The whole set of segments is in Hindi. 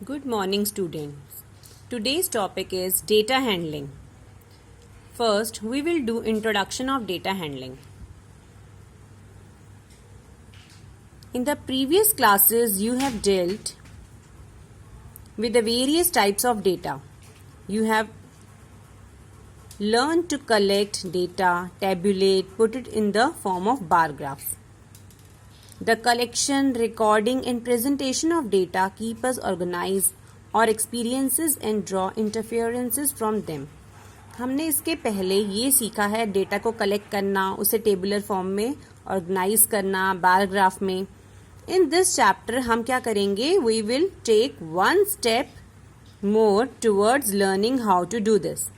Good morning, students. Today's topic is data handling. First, we will do introduction of data handling. In the previous classes, you have dealt with the various types of data. You have learned to collect data, tabulate, put it in the form of bar graphs. The collection, recording and presentation of data keep us organized or experiences and draw interferences from them. हमने इसके पहले ये सीखा है डेटा को कलेक्ट करना, उसे टेबुलर फॉर्म में ऑर्गेनाइज करना, बार ग्राफ में. इन दिस चैप्टर हम क्या करेंगे? We will take one step more towards learning how to do this.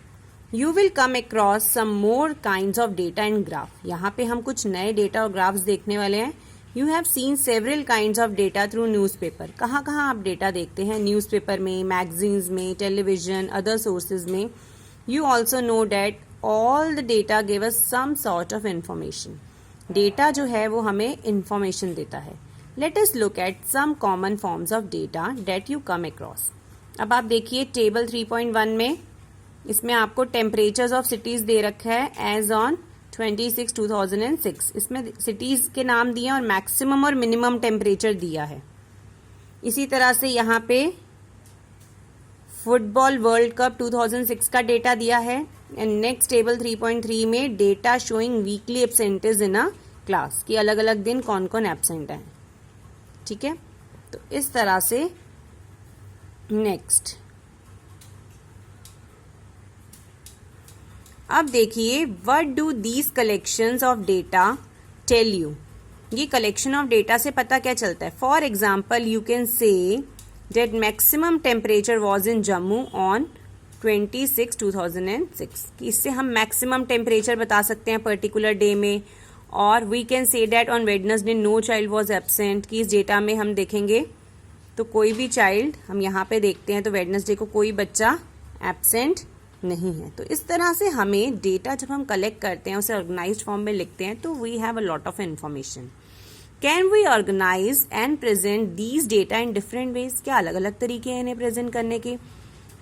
You will come across some more kinds of data and graph. यहाँ पे हम कुछ नए डेटा और ग्राफ्स देखने वाले हैं. You have seen several kinds of data through newspaper. कहाँ कहाँ आप डेटा देखते हैं? न्यूज़पेपर में, मैगजीन्स में, टेलीविजन, अदर सोर्सेज में. You also know that all the data give us some sort of information. Data जो है वो हमें information देता है. Let us look at some common forms of data that you come across. अब आप देखिए टेबल 3.1 में इसमें आपको टेम्परेचर्स ऑफ सिटीज दे रखा है एज ऑन 26/2006. इसमें सिटीज के नाम दिए और मैक्सिमम और मिनिमम टेम्परेचर दिया है. इसी तरह से यहाँ पे फुटबॉल वर्ल्ड कप 2006 का डेटा दिया है. एंड नेक्स्ट टेबल 3.3 में data showing weekly absenteeism in a class कि अलग अलग दिन कौन कौन एब्सेंट है. ठीक है, तो इस तरह से. नेक्स्ट अब देखिए what do these collections of data tell you. ये कलेक्शन ऑफ डेटा से पता क्या चलता है? For example you can say that maximum temperature was in Jammu on 26/2006 कि इससे हम मैक्सिमम टेम्परेचर बता सकते हैं पर्टिकुलर डे में. और we can say that on Wednesday no child was absent कि इस डेटा में हम देखेंगे तो कोई भी चाइल्ड, हम यहाँ पे देखते हैं तो वेडनेसडे को कोई बच्चा एब्सेंट नहीं है. तो इस तरह से हमें डेटा जब हम कलेक्ट करते हैं उसे ऑर्गेनाइज्ड फॉर्म में लिखते हैं तो we have a lot of information. Can we organise and present these data in different ways? क्या अलग अलग तरीके हैं इन्हें प्रेजेंट करने के?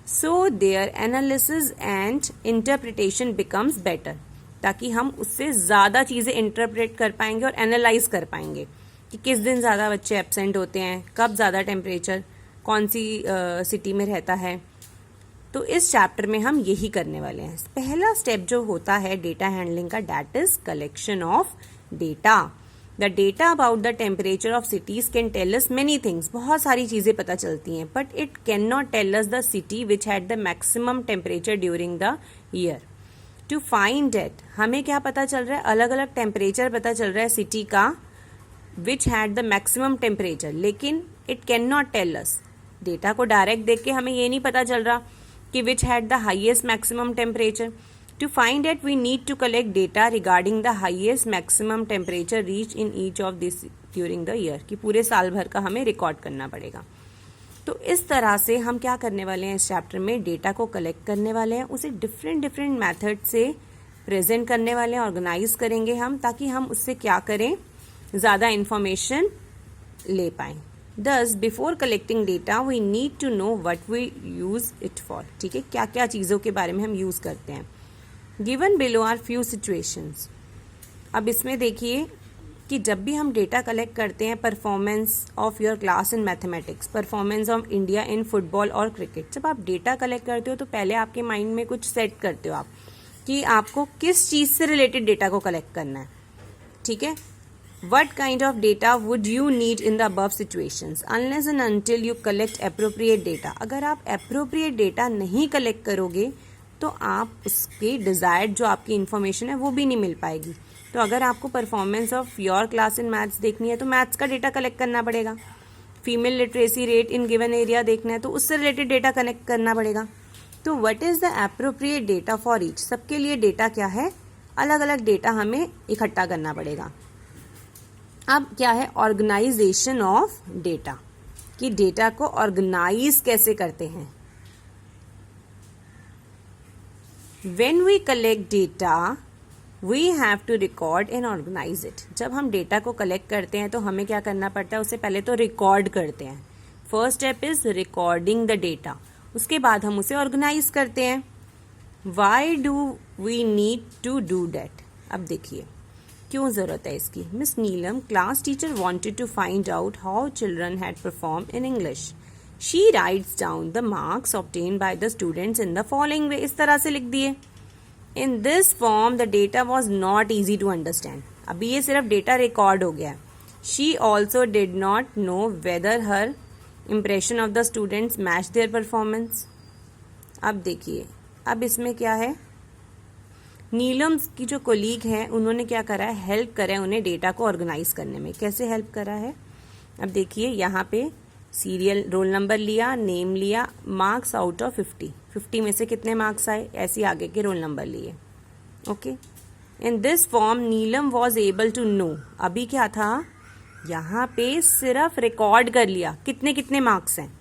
So their analysis and interpretation becomes better, ताकि हम उससे ज्यादा चीजें इंटरप्रेट कर पाएंगे और एनालाइज कर पाएंगे कि किस दिन ज़्यादा बच्चे एब्सेंट होते हैं, कब ज़्यादा टेम्परेचर कौन सी सिटी में रहता है. तो इस चैप्टर में हम यही करने वाले हैं. पहला स्टेप जो होता है डेटा हैंडलिंग का, that is collection of data. The data about the temperature of cities can tell us many things. बहुत सारी चीज़ें पता चलती हैं, but it can not tell us the city which had the maximum temperature during the year. To find it हमें क्या पता चल रहा है? अलग अलग टेम्परेचर पता चल रहा है सिटी का which had the maximum temperature, लेकिन it cannot tell us. Data को डायरेक्ट देख के हमें ये नहीं पता चल रहा कि which had the highest maximum temperature. To find it we need to collect data regarding the highest maximum temperature reached in each of this during the year कि पूरे साल भर का हमें रिकॉर्ड करना पड़ेगा. तो इस तरह से हम क्या करने वाले हैं? इस चैप्टर में डेटा को कलेक्ट करने वाले हैं, उसे डिफरेंट मेथड से प्रेजेंट करने वाले हैं, ऑर्गेनाइज करेंगे हम, ताकि हम उससे क्या करें? ज़्यादा इंफॉर्मेशन ले पाएं. दस before collecting data we need to know what we use it for. ठीक है, क्या क्या चीज़ों के बारे में हम यूज करते हैं. Given below are few situations. अब इसमें देखिए कि जब भी हम डेटा कलेक्ट करते हैं, performance of your class in mathematics, performance of India in football और क्रिकेट, जब आप डेटा कलेक्ट करते हो तो पहले आपके माइंड में कुछ सेट करते हो आप कि आपको किस चीज़ से रिलेटेड डेटा को कलेक्ट करना है. ठीक है, what kind of data would you need in the above situations? Unless and until you collect appropriate data. अगर आप appropriate data नहीं collect करोगे तो आप उसके desired जो आपकी information है वो भी नहीं मिल पाएगी. तो अगर आपको performance of your class in maths देखनी है तो maths का data collect करना पड़ेगा. Female literacy rate in given area देखना है तो उससे related data connect करना पड़ेगा. तो what is the appropriate data for each? सबके लिए data क्या है? अलग अलग data हमें इकट्ठा करना पड़ेगा. अब क्या है? ऑर्गेनाइजेशन ऑफ डेटा, कि डेटा को ऑर्गेनाइज कैसे करते हैं. When we collect data we have to record and organise it. जब हम डेटा को कलेक्ट करते हैं तो हमें क्या करना पड़ता है? उससे पहले तो रिकॉर्ड करते हैं, first step is recording the data, उसके बाद हम उसे ऑर्गेनाइज करते हैं. Why do we need to do that? अब देखिए क्यों जरूरत है इसकी. Miss Neelam, class teacher wanted to find out how children had perform in English. She writes down the marks obtain by the students in the following way. इस तरह से लिख दिए. In this form the data was not easy to understand. अभी ये सिर्फ डेटा रिकॉर्ड हो गया. She also did not know whether her impression of the students match their performance. अब देखिए, अब इसमें क्या है, नीलम की जो कोलीग है उन्होंने क्या करा है, हेल्प करा है उन्हें डेटा को ऑर्गेनाइज करने में. कैसे हेल्प करा है? अब देखिए यहाँ पे सीरियल रोल नंबर लिया, नेम लिया, मार्क्स आउट ऑफ 50 में से कितने मार्क्स आए, ऐसे आगे के रोल नंबर लिए. Okay, in this form Neelam was able to know. अभी क्या था, यहाँ पे सिर्फ रिकॉर्ड कर लिया कितने कितने मार्क्स हैं,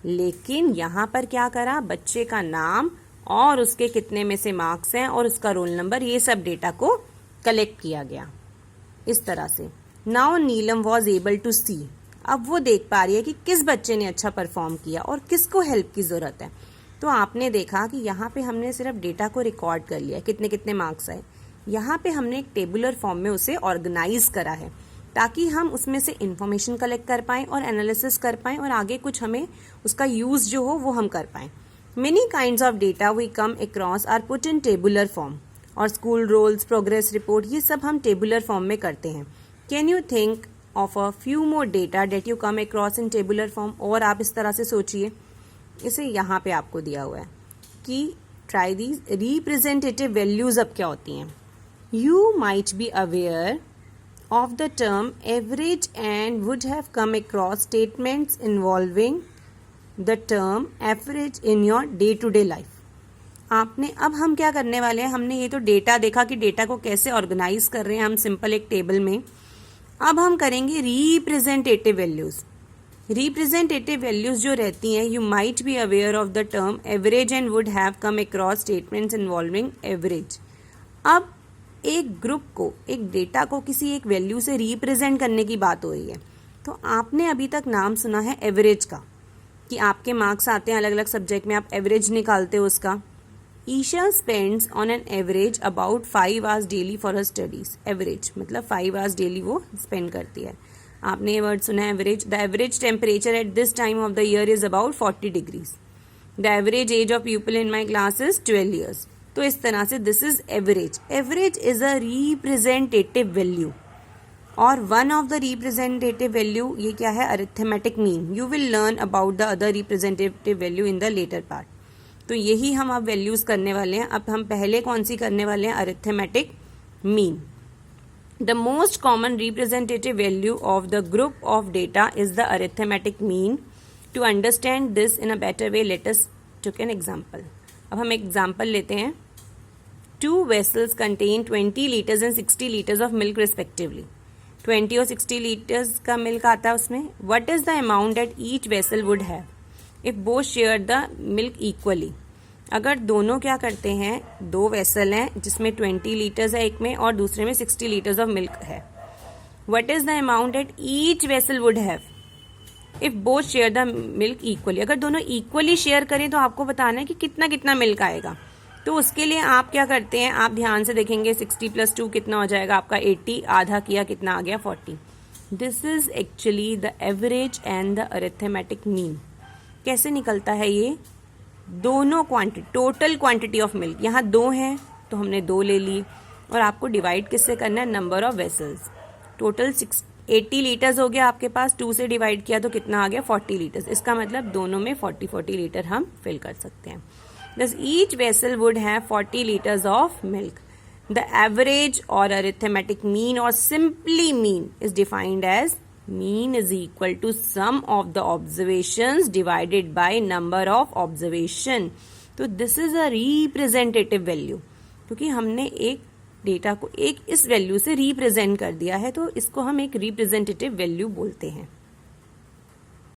लेकिन यहाँ पर क्या करा, बच्चे का नाम और उसके कितने में से मार्क्स हैं और उसका रोल नंबर, ये सब डेटा को कलेक्ट किया गया इस तरह से. Now Neelam was able to see. अब वो देख पा रही है कि किस बच्चे ने अच्छा परफॉर्म किया और किसको हेल्प की जरूरत है. तो आपने देखा कि यहाँ पे हमने सिर्फ डेटा को रिकॉर्ड कर लिया, कितने कितने मार्क्स आए. यहाँ पे हमने एक टेबुलर फॉर्म में उसे ऑर्गेनाइज करा है ताकि हम उसमें से इंफॉर्मेशन कलेक्ट कर पाएं और एनालिसिस कर पाएं और आगे कुछ हमें उसका यूज जो हो वो हम कर पाएं. Many kinds of data we come across are put in tabular form. और स्कूल रोल्स, प्रोग्रेस रिपोर्ट, ये सब हम टेबुलर फॉर्म में करते हैं. Can you think of a few more data that you come across in tabular form? और आप इस तरह से सोचिए, इसे यहाँ पे आपको दिया हुआ है कि ट्राई दीज रिप्रेजेंटेटिव वैल्यूज. अब क्या होती हैं? You might be aware of the term average and would have come across statements involving the term average in your day to day life. आपने, अब हम क्या करने वाले हैं, हमने ये तो डेटा देखा कि डेटा को कैसे ऑर्गेनाइज कर रहे हैं हम सिंपल एक टेबल में. अब हम करेंगे रिप्रेजेंटेटिव वैल्यूज. रिप्रेजेंटेटिव वैल्यूज जो रहती हैं, you might be aware of the term average and would have come across statements involving average. अब एक ग्रुप को, एक डेटा को किसी एक वैल्यू से रिप्रेजेंट करने की बात हो रही है. तो आपने अभी तक नाम सुना है एवरेज का, कि आपके मार्क्स आते हैं अलग अलग सब्जेक्ट में, आप एवरेज निकालते हो उसका. Isha spends on an average about 5 hours daily for her studies. Average मतलब 5 आवर्स डेली वो स्पेंड करती है. आपने ये वर्ड सुना है average. The average temperature at this time of the year is about 40 degrees. The average age of people in my class is 12 years. तो इस तरह से this is average. Average is a representative value. और one of the representative value ये क्या है, arithmetic mean. You will learn about the other representative value in the later part. तो यही हम अब वैल्यूज करने वाले हैं. अब हम पहले कौन सी करने वाले हैं, arithmetic mean. The most common representative value of the group of data is the arithmetic mean. To understand this in a better way, let us take an example. अब हम एग्जाम्पल लेते हैं. 2 vessels contain 20 liters and 60 liters of milk respectively. 20 और 60 liters का मिल्क आता है उसमें. What is the amount that each vessel would have if both shared the milk equally? अगर दोनों क्या करते हैं, 2 वेसल हैं जिसमें 20 लीटर्स है एक में और दूसरे में 60 लीटर्स ऑफ मिल्क है. What is the amount that each vessel would have if both share the milk equally? अगर दोनों इक्वली शेयर करें तो आपको बताना है कि कितना कितना मिल्क आएगा. तो उसके लिए आप क्या करते हैं, आप ध्यान से देखेंगे 60 + 2 कितना हो जाएगा आपका 80. आधा किया कितना आ गया 40. This is actually the average and the arithmetic mean. कैसे निकलता है ये, दोनों quantity, total quantity of milk. यहाँ 2 हैं तो हमने 2 ले ली और आपको डिवाइड किससे करना है, number of vessels. Total 80 litres हो गया आपके पास, 2 से डिवाइड किया तो कितना आ गया 40 लीटर्स. इसका मतलब दोनों में 40 लीटर हम फिल कर सकते हैं. Thus each vessel would have 40 liters of milk. The average or arithmetic mean or simply mean is defined as mean is equal to sum of the observations divided by number of observation. तो this is a representative value. क्योंकि हमने एक डेटा को एक इस वैल्यू से रिप्रेजेंट कर दिया है तो इसको हम एक रिप्रेजेंटेटिव वैल्यू बोलते हैं.